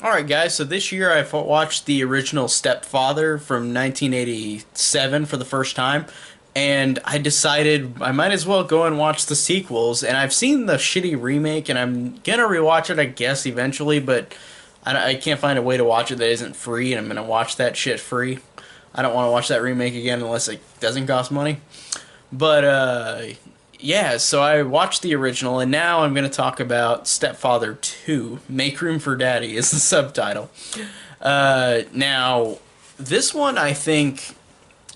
Alright guys, so this year I watched the original Stepfather from 1987 for the first time, and I decided I might as well go and watch the sequels, and I've seen the shitty remake, and I'm gonna rewatch it I guess eventually, but I can't find a way to watch it that isn't free, and I'm gonna watch that shit free. I don't want to watch that remake again unless it doesn't cost money. But yeah, so I watched the original, and now I'm going to talk about Stepfather 2. Make Room for Daddy is the subtitle. Now, this one, I think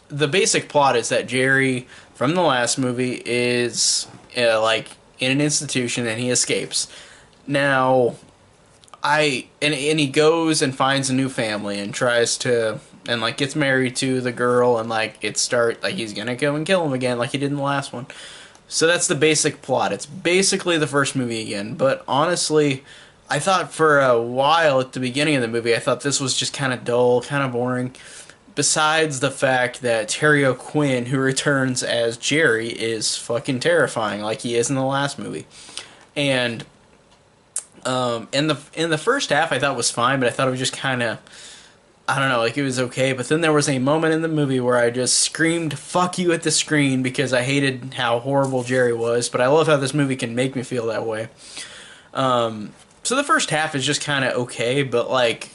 the basic plot is that Jerry from the last movie is like in an institution and he escapes. Now, and he goes and finds a new family and tries to and like gets married to the girl and like he's gonna go and kill him again like he did in the last one. So that's the basic plot. It's basically the first movie again, but honestly, I thought for a while at the beginning of the movie, I thought this was just kind of dull, kind of boring. Besides the fact that Terry O'Quinn, who returns as Jerry, is fucking terrifying, like he is in the last movie. And in the first half, I thought was fine, but I thought it was just kind of I don't know, like it was okay, but then there was a moment in the movie where I just screamed "fuck you" at the screen because I hated how horrible Jerry was. But I love how this movie can make me feel that way. So the first half is just kind of okay, but like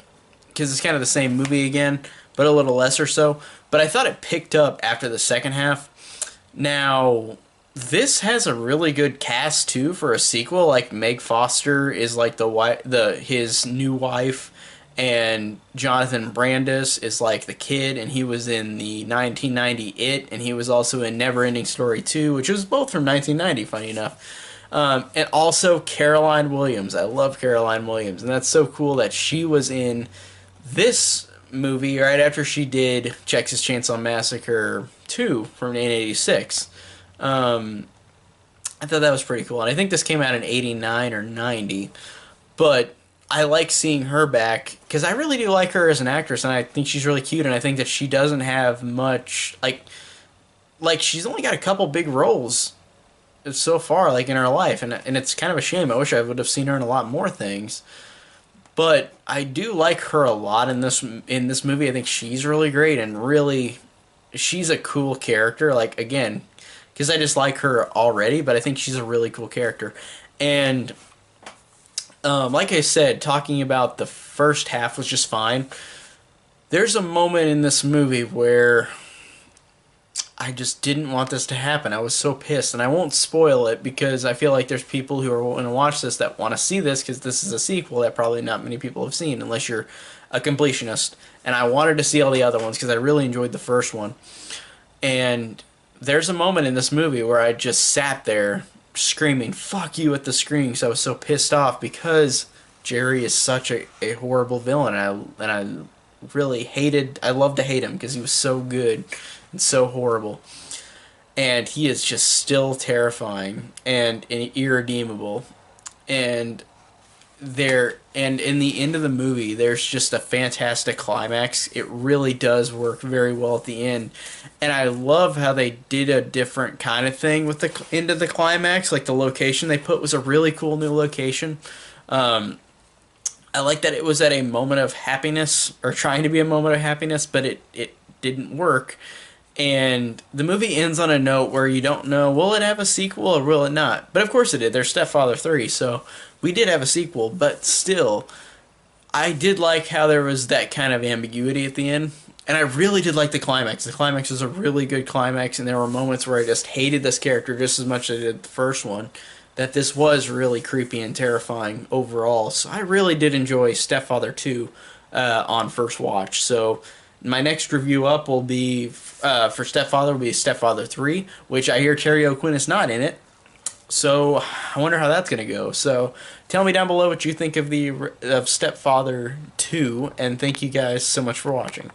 because it's kind of the same movie again, but a little less or so. But I thought it picked up after the second half. Now this has a really good cast too for a sequel. Like Meg Foster is like his new wife, and Jonathan Brandis is like the kid, and he was in the 1990 It, and he was also in Neverending Story 2, which was both from 1990, funny enough. And also Caroline Williams. I love Caroline Williams, and that's so cool that she was in this movie right after she did Texas Chainsaw Massacre 2 from 1986. I thought that was pretty cool, and I think this came out in 89 or 90, but I like seeing her back because I really do like her as an actress, and I think she's really cute. And I think that she doesn't have much like she's only got a couple big roles so far, like in her life, and it's kind of a shame. I wish I would have seen her in a lot more things. But I do like her a lot in this movie. I think she's really great and really she's a cool character. Like again, because I just like her already, but I think she's a really cool character. And like I said, talking about the first half was just fine. There's a moment in this movie where I just didn't want this to happen. I was so pissed, and I won't spoil it because I feel like there's people who are going to watch this that want to see this because this is a sequel that probably not many people have seen unless you're a completionist. And I wanted to see all the other ones because I really enjoyed the first one. And there's a moment in this movie where I just sat there screaming "fuck you" at the screen because I was so pissed off because Jerry is such a horrible villain, and I really hated. I love to hate him because he was so good and so horrible, and he is just still terrifying and irredeemable. And in the end of the movie there's just a fantastic climax. It really does work very well at the end, and I love how they did a different kind of thing with the end of the climax. Like the location they put was a really cool new location. I like that it was at a moment of happiness, or trying to be a moment of happiness, but it didn't work. And the movie ends on a note where you don't know, will it have a sequel or will it not? But of course it did. There's Stepfather 3, so we did have a sequel, but still, I did like how there was that kind of ambiguity at the end. And I really did like the climax. The climax was a really good climax, and there were moments where I just hated this character just as much as I did the first one. That this was really creepy and terrifying overall. So I really did enjoy Stepfather 2 on first watch. So my next review up will be for Stepfather will be Stepfather 3, which I hear Terry O'Quinn is not in it. So I wonder how that's going to go. So tell me down below what you think of Stepfather 2, and thank you guys so much for watching.